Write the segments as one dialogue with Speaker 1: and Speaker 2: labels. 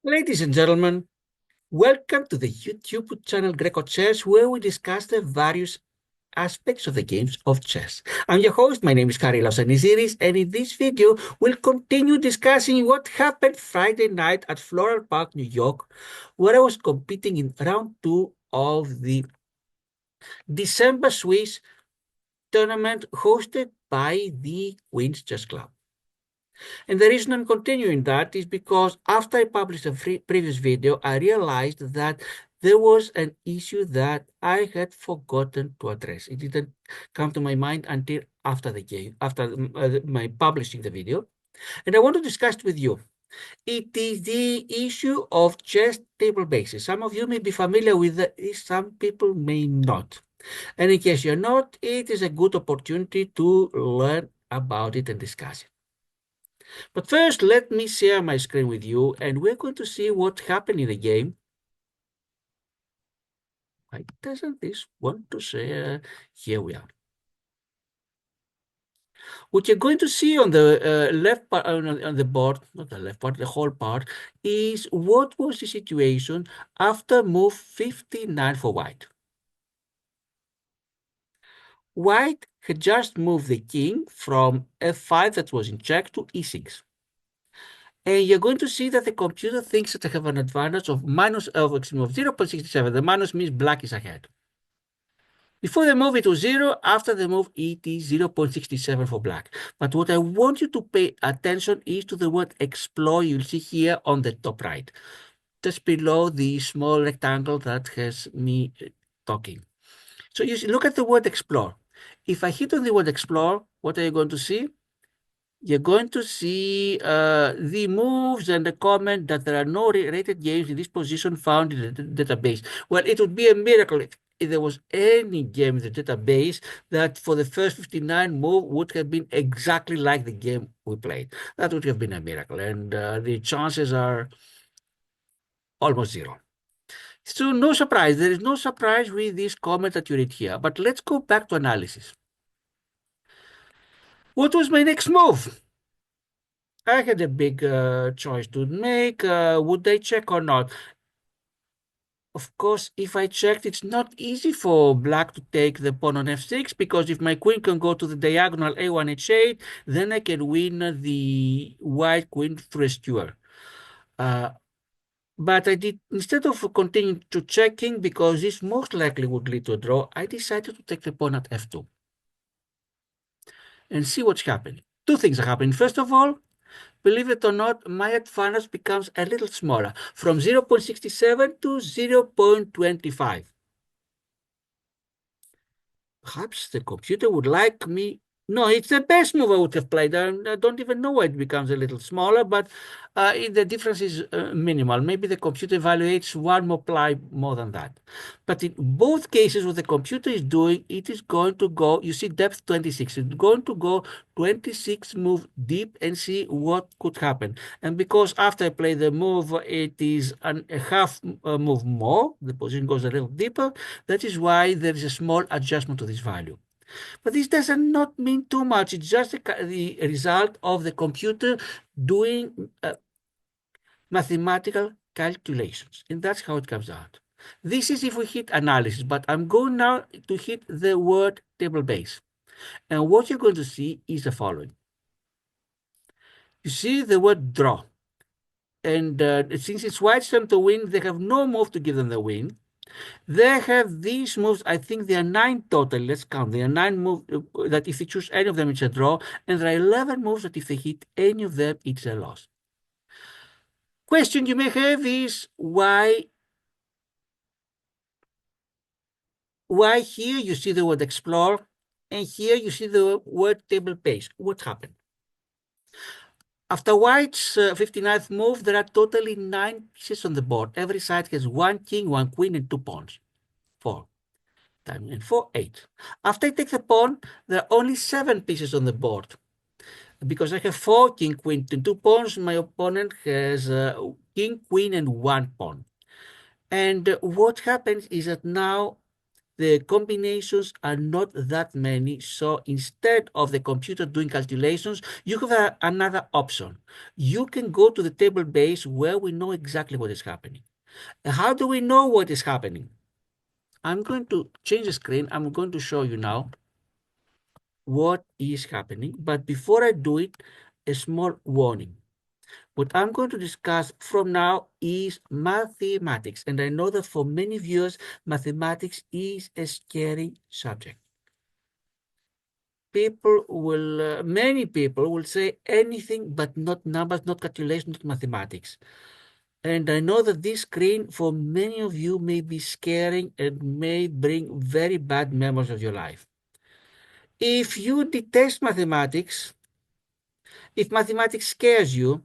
Speaker 1: Ladies and gentlemen, welcome to the YouTube channel grecochess, where we discuss the various aspects of the games of chess. I'm your host. My name is Karilos Aniziris, and in this video, we'll continue discussing what happened Friday night at Floral Park, New York, where I was competing in round 2 of the December Swiss tournament hosted by the Queen's Chess Club. And the reason I'm continuing that is because after I published a previous video, I realized that there was an issue that I had forgotten to address. It didn't come to my mind until after the game, after my publishing the video. And I want to discuss it with you. It is the issue of chess table bases. Some of you may be familiar with it, some people may not. And in case you're not, it is a good opportunity to learn about it and discuss it. But first, let me share my screen with you, and we're going to see what happened in the game. Why doesn't this want to share? Here we are. What you're going to see on the left part, on the board, not the left part, the whole part, is what was the situation after move 59 for white. White had just moved the king from f5 that was in check to e6. And you're going to see that the computer thinks that they have an advantage of minus of 0.67. The minus means black is ahead. Before the move, it was 0. After the move, it is 0.67 for black. But what I want you to pay attention is to the word explore you'll see here on the top right, just below the small rectangle that has me talking. So you look at the word explore. If I hit on the word explore, what are you going to see? You're going to see the moves and the comment that there are no rated games in this position found in the database. Well, it would be a miracle if there was any game in the database that for the first 59 move would have been exactly like the game we played. That would have been a miracle, and the chances are almost zero. So no surprise. There is no surprise with this comment that you read here. But let's go back to analysis. What was my next move? I had a big choice to make. Would I check or not? Of course, if I checked, it's not easy for black to take the pawn on f6, because if my queen can go to the diagonal a1, h8, then I can win the white queen through a skewer. But I did, instead of continuing to checking, because this most likely would lead to a draw, I decided to take the pawn at f2 and see what's happening. Two things are happening. First of all, believe it or not, my advantage becomes a little smaller, from 0.67 to 0.25. Perhaps the computer would like me. No, it's the best move I would have played. I don't even know why it becomes a little smaller, but the difference is minimal. Maybe the computer evaluates one more ply more than that. But in both cases, what the computer is doing, it is going to go, you see depth 26, it's going to go 26 move deep and see what could happen. And because after I play the move, it is a half move more, the position goes a little deeper, that is why there is a small adjustment to this value. But this does not mean too much. It's just the result of the computer doing mathematical calculations. And that's how it comes out. This is if we hit analysis, but I'm going now to hit the word table base. And what you're going to see is the following. You see the word draw. And since it's white's turn to win, they have no move to give them the win. They have these moves. I think there are 9 total. Let's count. There are 9 moves that if they choose any of them, it's a draw. And there are 11 moves that if they hit any of them, it's a loss. Question you may have is why here you see the word explore and here you see the word table base. What happened? After white's 59th move, there are totally 9 pieces on the board. Every side has 1 king, 1 queen, and 2 pawns. 4 times and 4, 8. After I take the pawn, there are only 7 pieces on the board. Because I have 4 king, queen, and 2 pawns, my opponent has king, queen, and 1 pawn. And what happens is that now the combinations are not that many. So instead of the computer doing calculations, you have another option. You can go to the table base where we know exactly what is happening. How do we know what is happening? I'm going to change the screen. I'm going to show you now what is happening. But before I do it, a small warning. What I'm going to discuss from now is mathematics. And I know that for many viewers, mathematics is a scary subject. Many people will say anything but not numbers, not calculations, not mathematics. And I know that this screen for many of you may be scaring and may bring very bad memories of your life. If you detest mathematics, if mathematics scares you,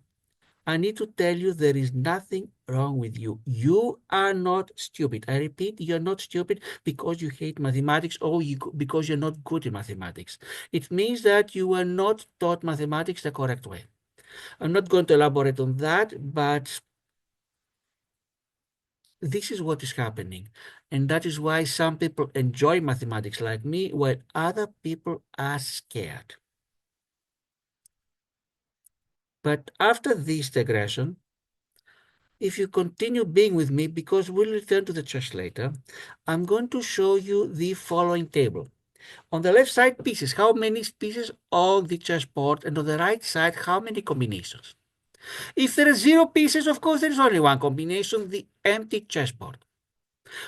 Speaker 1: I need to tell you there is nothing wrong with you. You are not stupid. I repeat, you're not stupid because you hate mathematics or because you're not good in mathematics. It means that you were not taught mathematics the correct way. I'm not going to elaborate on that, but this is what is happening. And that is why some people enjoy mathematics like me, while other people are scared. But after this digression, if you continue being with me, because we'll return to the chess later, I'm going to show you the following table. On the left side, pieces, how many pieces on the chessboard, and on the right side, how many combinations. If there are 0 pieces, of course, there is only one combination, the empty chessboard.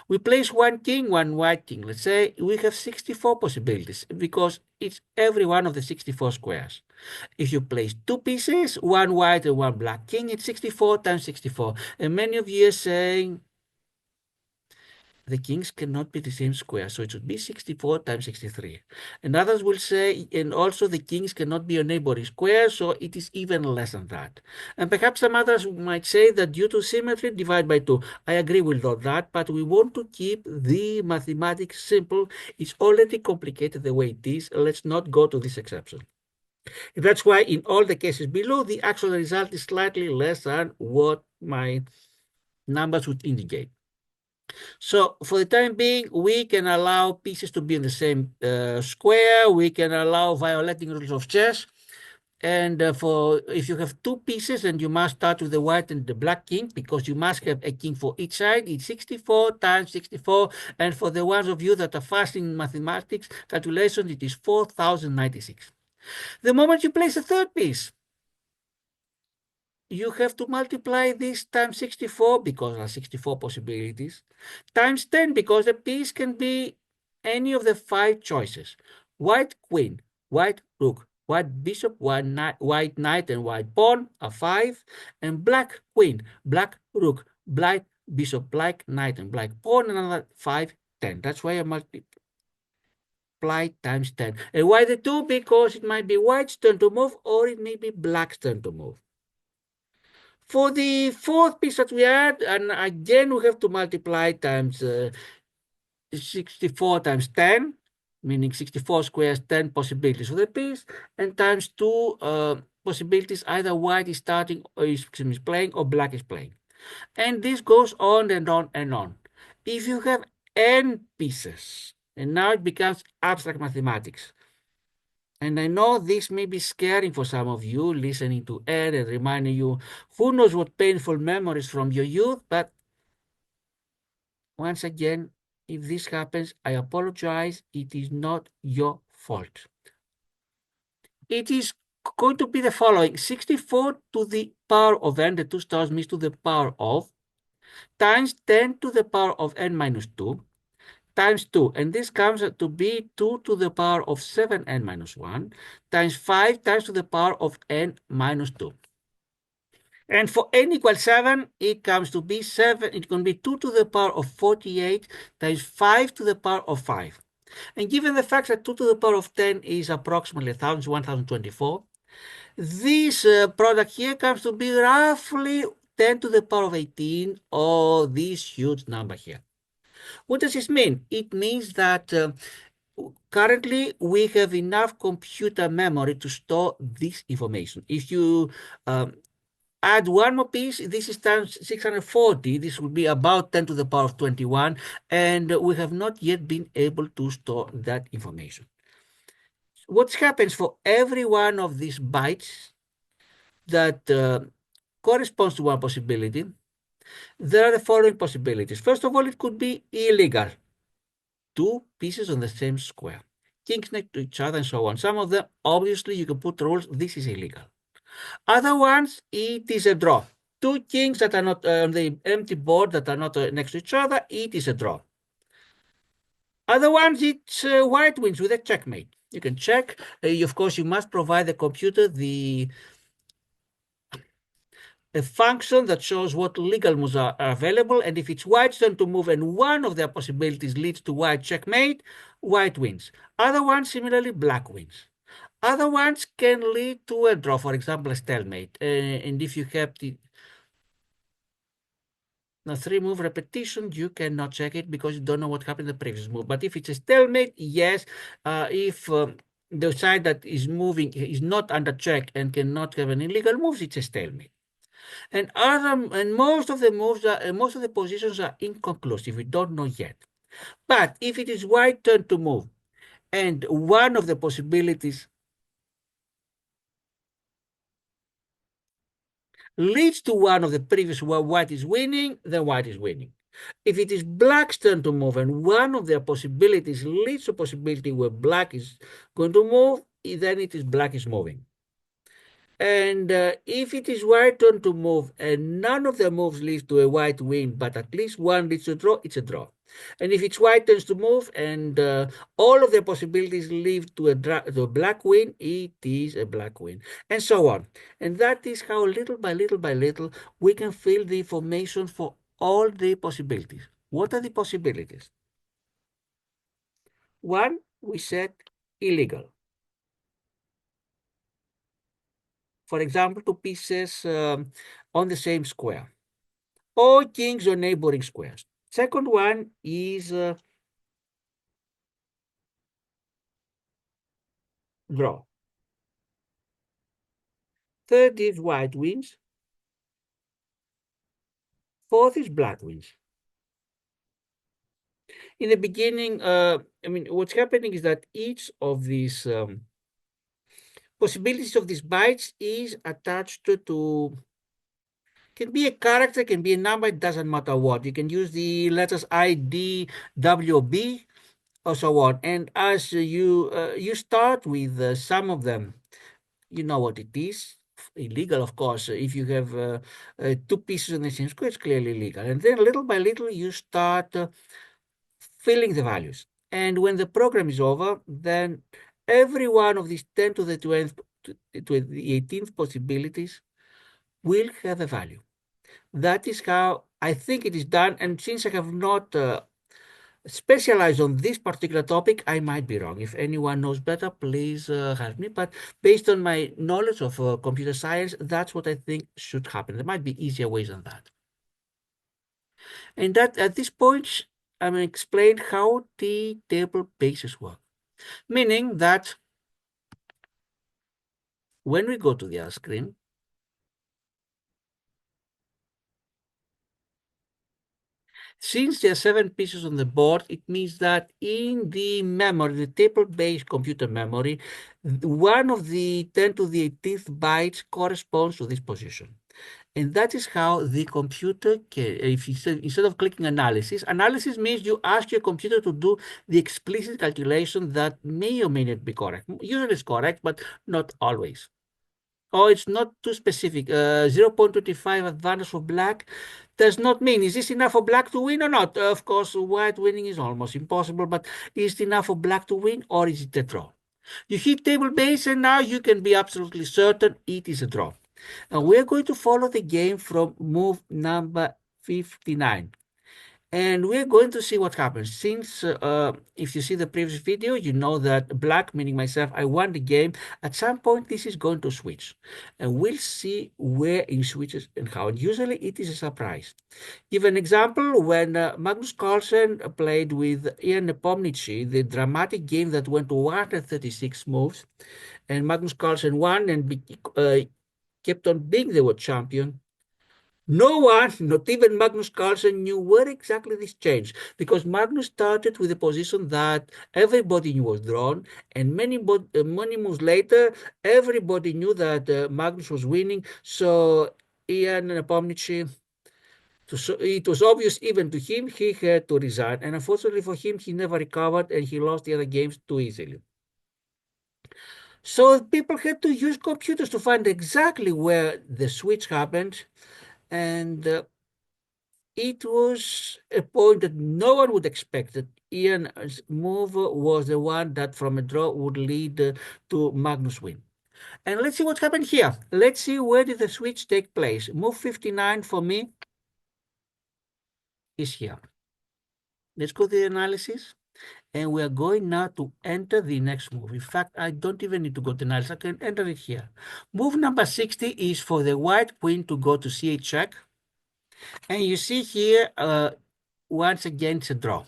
Speaker 1: We place one king, one white king. Let's say we have 64 possibilities because it's every one of the 64 squares. If you place 2 pieces, one white and one black king, it's 64 times 64. And many of you are saying the kings cannot be the same square, so it should be 64 times 63. And others will say, and also the kings cannot be a neighboring square, so it is even less than that. And perhaps some others might say that due to symmetry, divide by 2. I agree with all that, but we want to keep the mathematics simple. It's already complicated the way it is. Let's not go to this exception. That's why in all the cases below, the actual result is slightly less than what my numbers would indicate. So for the time being, we can allow pieces to be in the same square. We can allow violating rules of chess. And if you have 2 pieces, and you must start with the white and the black king, because you must have a king for each side. It's 64 times 64. And for the ones of you that are fast in mathematics calculations, it is 4096. The moment you place a third piece, you have to multiply this times 64 because there are 64 possibilities, times 10 because the piece can be any of the 5 choices. White queen, white rook, white bishop, white knight, and white pawn are 5, and black queen, black rook, black bishop, black knight, and black pawn, another 5, 10. That's why I multiply times 10. And why the 2? Because it might be white's turn to move, or it may be black's turn to move. For the fourth piece that we add, and again we have to multiply times 64 times 10, meaning 64 squares, 10 possibilities for the piece, and times 2 possibilities, either white is starting or is playing or black is playing. And this goes on and on and on. If you have n pieces, and now it becomes abstract mathematics. And I know this may be scary for some of you listening to Ed and reminding you who knows what painful memories from your youth, but once again, if this happens, I apologize. It is not your fault. It is going to be the following: 64 to the power of n, the 2 stars means to the power of, times 10 to the power of n minus 2, times 2, and this comes to be 2 to the power of 7n minus 1, times 5 times to the power of n minus 2. And for n equals 7, it comes to be 7, it can be 2 to the power of 48 times 5 to the power of 5. And given the fact that 2 to the power of 10 is approximately 1024, this product here comes to be roughly 10 to the power of 18, or this huge number here. What does this mean? It means that currently we have enough computer memory to store this information. If you Add one more piece. This is times 640. This will be about 10 to the power of 21. And we have not yet been able to store that information. What happens for every one of these bytes that corresponds to one possibility, there are the following possibilities. First of all, it could be illegal. Two pieces on the same square, kings next to each other and so on. Some of them, obviously, you can put rules, this is illegal. Other ones, it is a draw. Two kings that are not on the empty board that are not next to each other, it is a draw. Other ones, it's white wins with a checkmate. You can check. Of course, you must provide the computer a function that shows what legal moves are available, and if it's white's turn to move and one of their possibilities leads to white checkmate, white wins. Other ones, similarly, black wins. Other ones can lead to a draw, for example, a stalemate. And if you have the three-move repetition, you cannot check it because you don't know what happened in the previous move. But if it's a stalemate, yes. If the side that is moving is not under check and cannot have any illegal moves, it's a stalemate. And most of the moves most of the positions are inconclusive. We don't know yet. But if it is white turn to move, and one of the possibilities leads to one of the previous where white is winning, then white is winning. If it is black's turn to move and one of their possibilities leads to a possibility where black is going to move, then it is black is moving. And if it is white turn to move and none of the moves leads to a white win, but at least one leads to a draw, it's a draw. And if it's white turns to move and all of the possibilities lead to a black win, it is a black win, and so on. And that is how little by little we can fill the information for all the possibilities. What are the possibilities? One, we said illegal. For example, two pieces on the same square, or kings on neighboring squares. Second one is draw. Third is white wins. Fourth is black wins. In the beginning, what's happening is that each of these possibilities of these bytes is attached to, can be a character, can be a number, it doesn't matter what. You can use the letters I, D, W, or B, or so on. And as you start with some of them, you know what it is. Illegal, of course. If you have two pieces in the same square, it's clearly illegal. And then little by little, you start filling the values. And when the program is over, then every one of these 10 to the 18th possibilities will have a value. That is how I think it is done. And since I have not specialized on this particular topic, I might be wrong. If anyone knows better, please help me. But based on my knowledge of computer science, that's what I think should happen. There might be easier ways than that. And that at this point, I'm going to explain how the table bases work. Meaning that when we go to the other screen, since there are 7 pieces on the board, it means that in the memory, the table-based computer memory, one of the 10 to the 18th bytes corresponds to this position. And that is how the computer can, if you say, instead of clicking analysis, analysis means you ask your computer to do the explicit calculation that may or may not be correct. Usually it's correct, but not always. Or it's not too specific. 0.25 advantage for black does not mean, is this enough for black to win or not? Of course, white winning is almost impossible, but is it enough for black to win or is it a draw? You hit table base and now you can be absolutely certain it is a draw. And we're going to follow the game from move number 59. And we're going to see what happens. Since if you see the previous video, you know that black, meaning myself, I won the game. At some point, this is going to switch. And we'll see where it switches and how. And usually, it is a surprise. Give an example, when Magnus Carlsen played with Ian Nepomniachtchi, the dramatic game that went to 136 moves, and Magnus Carlsen won and kept on being the world champion. No one, not even Magnus Carlsen, knew where exactly this changed, because Magnus started with a position that everybody knew was drawn, and many moves later, everybody knew that Magnus was winning. So Ian Nepomniachtchi, so it was obvious even to him, he had to resign. And unfortunately for him, he never recovered and he lost the other games too easily. So people had to use computers to find exactly where the switch happened. And it was a point that no one would expect, that Ian's move was the one that from a draw would lead to Magnus win. And let's see what happened here. Let's see where did the switch take place. Move 59 for me is here. Let's go to the analysis. And we are going now to enter the next move. In fact, I don't even need to go to analysis. I can enter it here. Move number 60 is for the white queen to go to c8 check. And you see here, once again, it's a draw.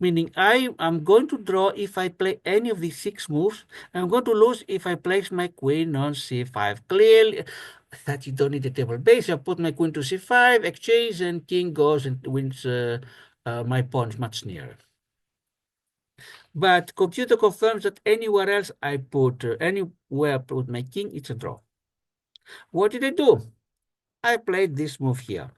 Speaker 1: Meaning I am going to draw if I play any of these 6 moves. I'm going to lose if I place my queen on c5. Clearly, that you don't need a table base. I put my queen to c5, exchange, and king goes and wins my pawns much nearer. But computer confirms that anywhere else I put, my king, it's a draw. What did I do? I played this move here.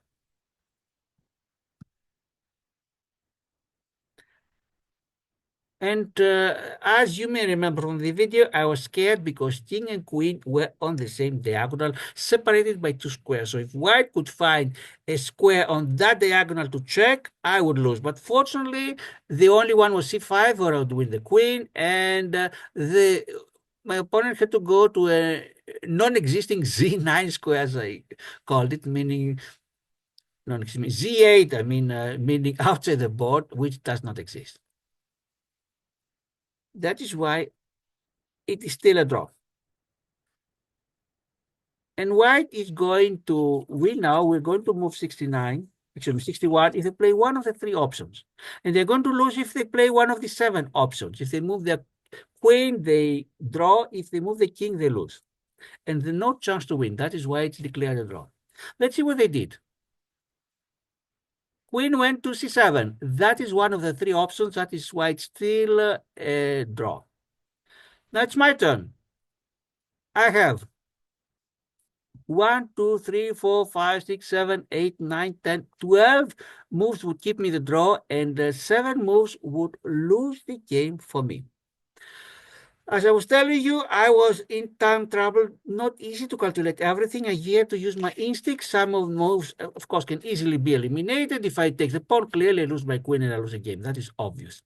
Speaker 1: And as you may remember from the video, I was scared because king and queen were on the same diagonal, separated by 2 squares. So if white could find a square on that diagonal to check, I would lose. But fortunately, the only one was c5, where I would win the queen, and my opponent had to go to a non-existing z9 square, as I called it, meaning non-existing z8. I mean, meaning outside the board, which does not exist. That is why it is still a draw. And white is going to win now. We're going to move 69, excuse me, 61, if they play one of the 3 options. And they're going to lose if they play one of the 7 options. If they move their queen, they draw. If they move the king, they lose. And there's no chance to win. That is why it's declared a draw. Let's see what they did. Queen went to c7. That is one of the 3 options. That is why it's still a draw. Now it's my turn. I have 1, 2, 3, 4, 5, 6, 7, 8, 9, 10, 12 moves would keep me the draw, and 7 moves would lose the game for me. As I was telling you, I was in time trouble. Not easy to calculate everything. I had to use my instinct. Some of the moves, of course, can easily be eliminated. If I take the pawn, clearly I lose my queen and I lose the game. That is obvious.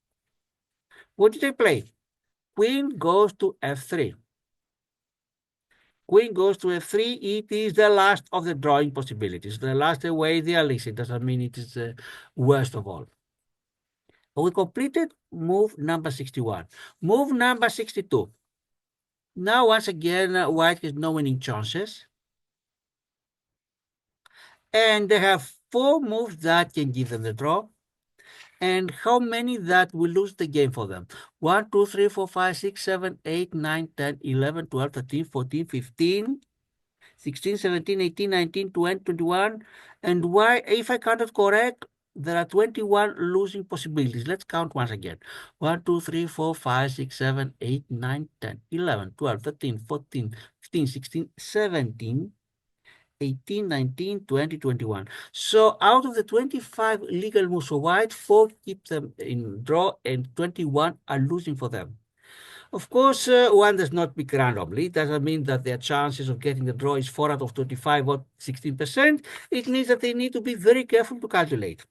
Speaker 1: What did I play? Queen goes to f3. Queen goes to f3. It is the last of the drawing possibilities. The last away, the least. It doesn't mean it is the worst of all. We completed move number 61. Move number 62. Now, once again, white has no winning chances. And they have 4 moves that can give them the draw. And how many that will lose the game for them? 1, 2, 3, 4, 5, 6, 7, 8, 9, 10, 11, 12, 13, 14, 15, 16, 17, 18, 19, 20, 21. And why, if I counted correct, there are 21 losing possibilities. Let's count once again. 1, 2, 3, 4, 5, 6, 7, 8, 9, 10, 11, 12, 13, 14, 15, 16, 17, 18, 19, 20, 21. So out of the 25 legal moves for white, 4 keep them in draw and 21 are losing for them. Of course, one does not pick randomly. It doesn't mean that their chances of getting the draw is 4 out of 25 or 16%. It means that they need to be very careful to calculate.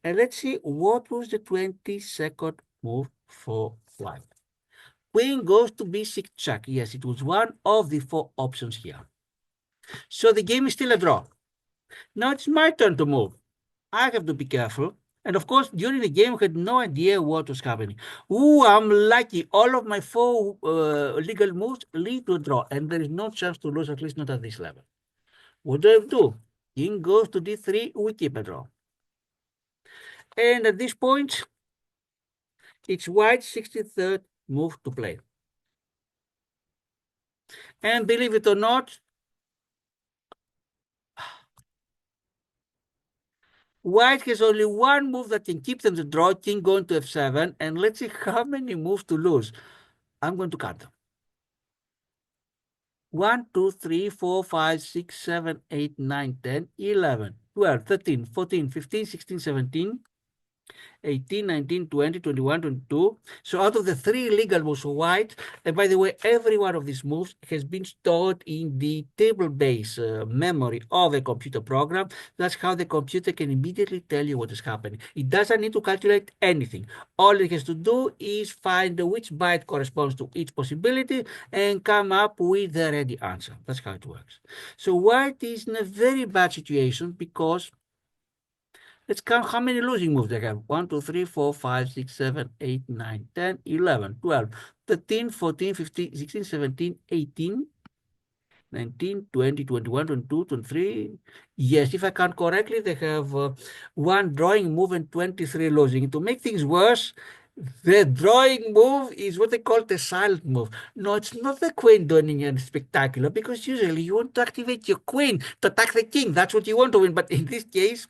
Speaker 1: And let's see, what was the 22nd move for white? Queen goes to b6 check. Yes, it was one of the 4 options here. So the game is still a draw. Now it's my turn to move. I have to be careful. And of course, during the game, I had no idea what was happening. Ooh, I'm lucky. All of my 4 legal moves lead to a draw, and there is no chance to lose, at least not at this level. What do I do? King goes to d3, we keep a draw. And at this point, it's white's 63rd move to play. And believe it or not, White has only one move that can keep them to draw, king going to f7, and let's see how many moves to lose. I'm going to count them. 1, 2, 3, 4, 5, 6, 7, 8, 9, 10, 11, 12, 13, 14, 15, 16, 17, 18, 19, 20, 21, 22. So out of the three legal moves for white, and by the way, every one of these moves has been stored in the table-based memory of a computer program. That's how the computer can immediately tell you what is happening. It doesn't need to calculate anything. All it has to do is find which byte corresponds to each possibility and come up with the ready answer. That's how it works. So white is in a very bad situation because let's count how many losing moves they have. 1, 2, 3, 4, 5, 6, 7, 8, 9, 10, 11, 12, 13, 14, 15, 16, 17, 18, 19, 20, 21, 22, 23. Yes, if I count correctly, they have one drawing move and 23 losing. To make things worse, the drawing move is what they call the silent move. No, it's not the queen doing anything spectacular because usually you want to activate your queen to attack the king. That's what you want to win. But in this case,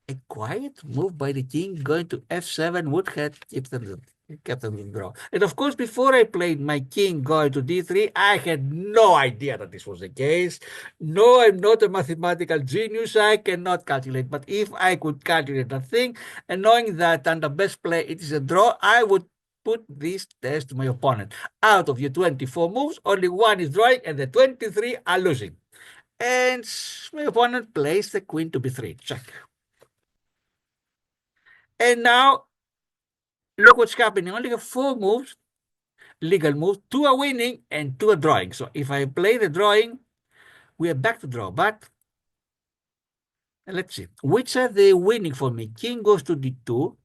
Speaker 1: a quiet move by the king going to f7 would have kept them in draw. And of course, before I played my king going to d3, I had no idea that this was the case. No, I'm not a mathematical genius. I cannot calculate. But if I could calculate that thing, and knowing that under best play it is a draw, I would put this test to my opponent. Out of your 24 moves, only one is drawing, and the 23 are losing. And my opponent plays the queen to b3. Check. And now, look what's happening. I only have 4 moves, legal moves. 2 are winning and 2 are drawing. So if I play the drawing, we are back to draw. But let's see. Which are they winning for me? King goes to d2.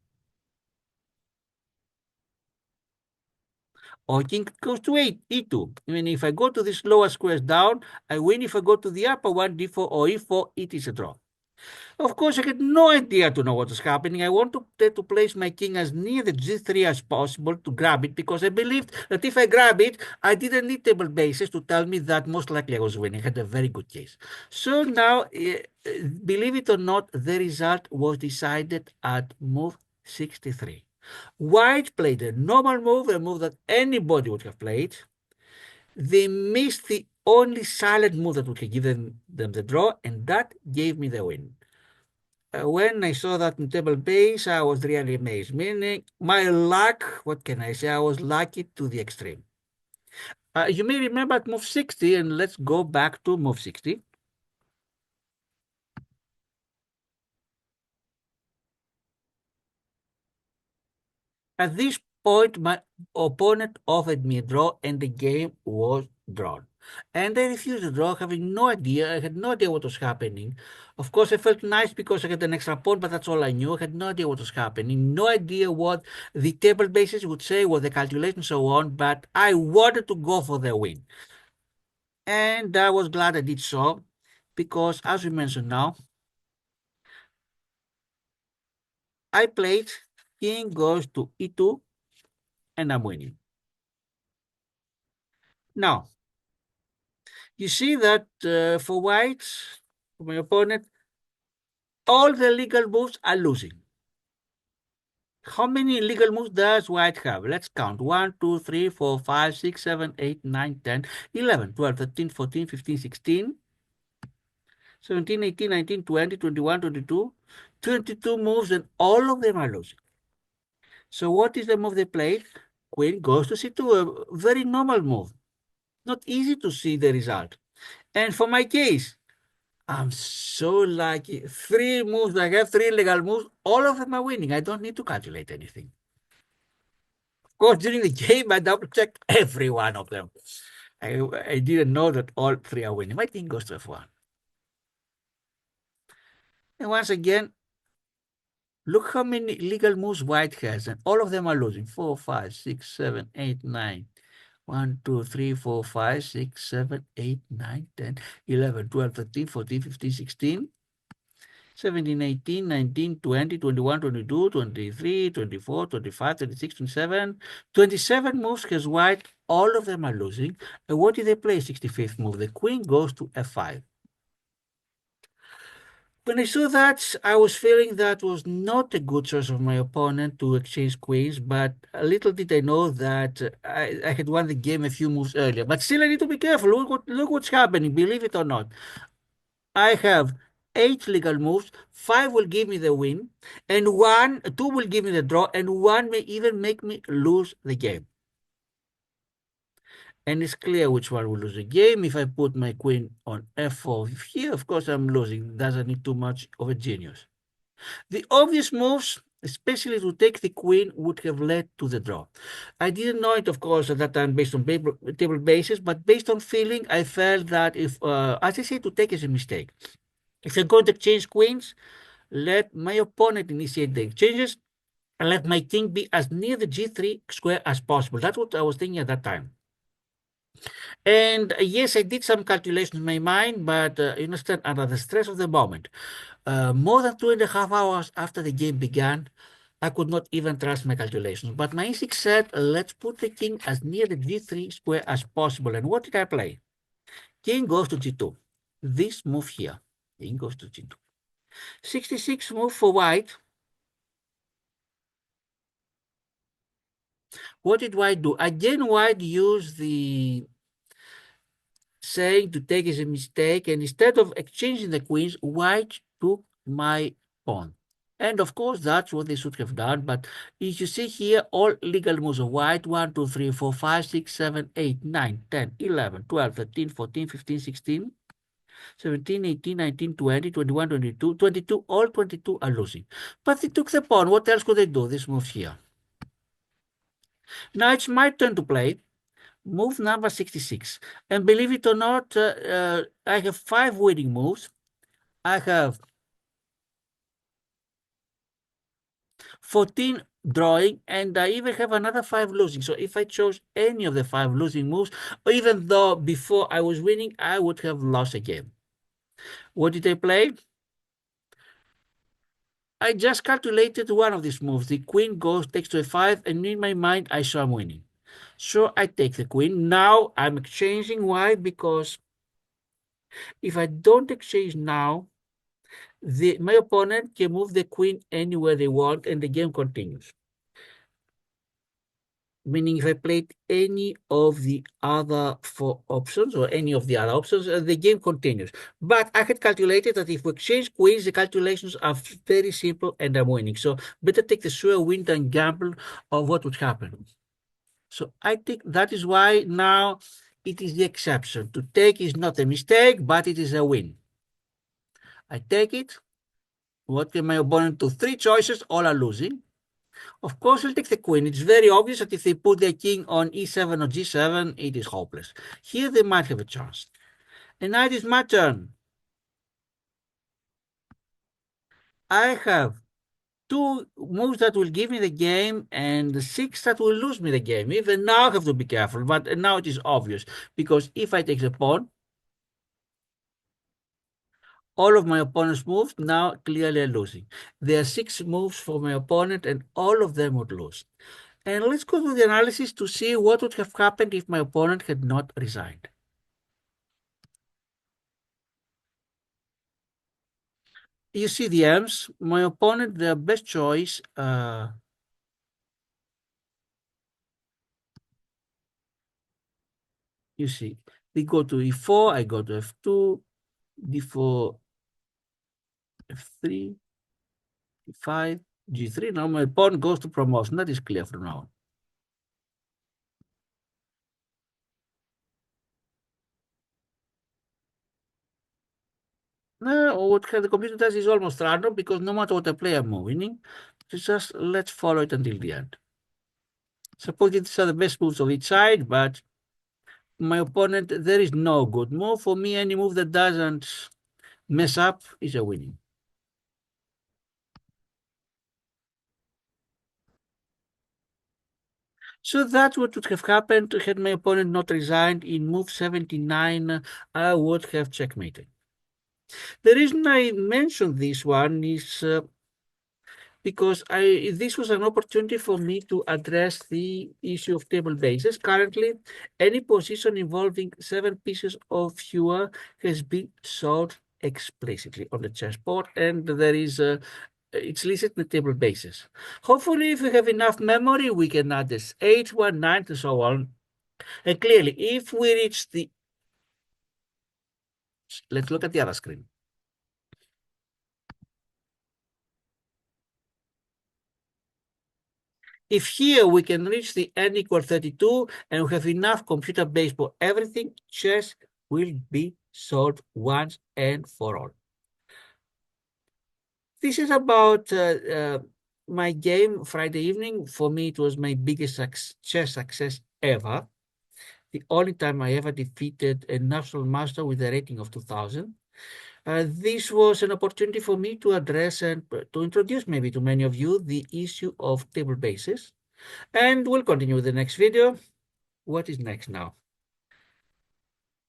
Speaker 1: Or king goes to e2. I mean, if I go to this lower squares down, I win. If I go to the upper one, d4 or e4, it is a draw. Of course, I had no idea to know what was happening. I wanted to place my king as near the g3 as possible to grab it because I believed that if I grab it, I didn't need table bases to tell me that most likely I was winning. I had a very good case. So now, believe it or not, the result was decided at move 63. White played a normal move, a move that anybody would have played. They missed the only silent move that would have given them the draw, and that gave me the win. When I saw that in Tablebase, I was really amazed. Meaning, my luck, what can I say? I was lucky to the extreme. You may remember at move 60, and let's go back to move 60. At this point, my opponent offered me a draw, and the game was drawn. And I refused the draw, having no idea. I had no idea what was happening. Of course, I felt nice because I had an extra pawn, but that's all I knew. I had no idea what was happening. No idea what the table bases would say, what the calculations, so on. But I wanted to go for the win. And I was glad I did so because, as we mentioned now, I played king goes to e2 and I'm winning. Now, you see that for white, for my opponent, all the legal moves are losing. How many legal moves does white have? Let's count. 1, 2, 3, 4, 5, 6, 7, 8, 9, 10, 11, 12, 13, 14, 15, 16, 17, 18, 19, 20, 21, 22. 22 moves and all of them are losing. So what is the move they played? Queen goes to c2, a very normal move. Not easy to see the result. And for my case, I'm so lucky. 3 moves, I have 3 legal moves. All of them are winning. I don't need to calculate anything. Of course, during the game, I double checked every one of them. I didn't know that all 3 are winning. My king goes to f1. And once again, look how many legal moves white has, and all of them are losing. 4, 5, 6, 7, 8, 9. 1, 2, 3, 4, 5, 6, 7, 8, 9, 10, 11, 12, 13, 14, 15, 16, 17, 18, 19, 20, 21, 22, 23, 24, 25, 26, 27. 27 moves has white. All of them are losing. And what did they play? 65th move. The queen goes to f5. When I saw that, I was feeling that was not a good choice of my opponent to exchange queens, but little did I know that I had won the game a few moves earlier. But still, I need to be careful. Look what's happening, believe it or not. I have 8 legal moves, 5 will give me the win, and 2 will give me the draw, and 1 may even make me lose the game. And it's clear which one will lose the game. If I put my queen on f4 here, of course I'm losing. It doesn't need too much of a genius. The obvious moves, especially to take the queen, would have led to the draw. I didn't know it, of course, at that time based on table basis, but based on feeling, I felt that if, as I say, to take is a mistake. If you're going to exchange queens, let my opponent initiate the exchanges and let my king be as near the g3 square as possible. That's what I was thinking at that time. And yes, I did some calculations in my mind, but you understand, under the stress of the moment, more than 2.5 hours after the game began, I could not even trust my calculations. But my instinct said, let's put the king as near the g3 square as possible. And what did I play? King goes to g2. This move here, king goes to g2. 66 move for white. What did white do? Again, white used the saying to take is a mistake, and instead of exchanging the queens, white took my pawn. And of course, that's what they should have done. But if you see here, all legal moves of white 1, 2, 3, 4, 5, 6, 7, 8, 9, 10, 11, 12, 13, 14, 15, 16, 17, 18, 19, 20, 21, 22, 22, all 22 are losing. But they took the pawn. What else could they do? This move here. Now it's my turn to play. Move number 66. And believe it or not, I have 5 winning moves. I have 14 drawing, and I even have another 5 losing. So if I chose any of the 5 losing moves, or even though before I was winning, I would have lost a game. What did I play? I just calculated one of these moves. The queen goes, takes to a5, and in my mind, I saw I'm winning. So I take the queen. Now I'm exchanging. Why? Because if I don't exchange now, my opponent can move the queen anywhere they want, and the game continues. Meaning if I played any of the other 4 options or any of the other options, the game continues. But I had calculated that if we exchange queens, the calculations are very simple and I'm winning. So better take the sure win than gamble of what would happen. So I think that is why now it is the exception. To take is not a mistake, but it is a win. I take it. What can my opponent do? 3 choices, all are losing. Of course, we'll take the queen. It's very obvious that if they put their king on e7 or g7, it is hopeless. Here they might have a chance. And now it is my turn. I have 2 moves that will give me the game and 6 that will lose me the game. Even now I have to be careful, but now it is obvious. Because if I take the pawn, all of my opponent's moves now clearly are losing. There are 6 moves for my opponent and all of them would lose. And let's go to the analysis to see what would have happened if my opponent had not resigned. You see the M's. My opponent, their best choice, you see, they go to e4, I go to f2, d4, f3, e5, g3. Now my pawn goes to promotion. That is clear from now on. Now, what the computer does is almost random because no matter what I play, I'm winning. Just let's follow it until the end. Suppose these are the best moves of each side, but my opponent, there is no good move. For me, any move that doesn't mess up is a winning. So that's what would have happened had my opponent not resigned. In move 79, I would have checkmated. The reason I mentioned this one is because this was an opportunity for me to address the issue of table bases. Currently, any position involving 7 pieces or fewer has been solved explicitly on the chessboard, and there is it's listed in the table bases. Hopefully, if we have enough memory, we can add this 8, 1, 9, and so on. And clearly, if we reach the... Let's look at the other screen. If here we can reach the n equal 32 and we have enough computer base for everything, chess will be solved once and for all. This is about my game Friday evening. For me, it was my biggest chess success ever. The only time I ever defeated a national master with a rating of 2000. This was an opportunity for me to address and to introduce maybe to many of you the issue of table bases. And we'll continue with the next video. What is next now?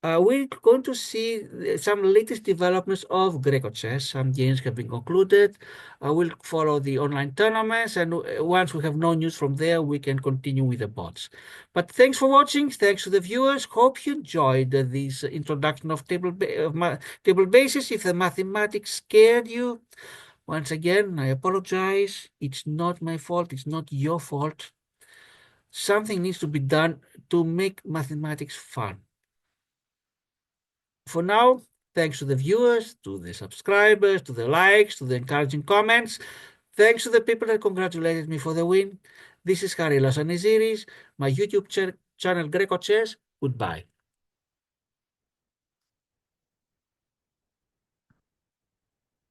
Speaker 1: We're going to see some latest developments of grecochess. Some games have been concluded. We'll follow the online tournaments, and once we have no news from there, we can continue with the bots. But thanks for watching. Thanks to the viewers. Hope you enjoyed this introduction of table bases. If the mathematics scared you, once again, I apologize. It's not my fault. It's not your fault. Something needs to be done to make mathematics fun. For now, thanks to the viewers, to the subscribers, to the likes, to the encouraging comments. Thanks to the people that congratulated me for the win. This is Harry Lasanisiris, my YouTube channel Greco Chess. Goodbye.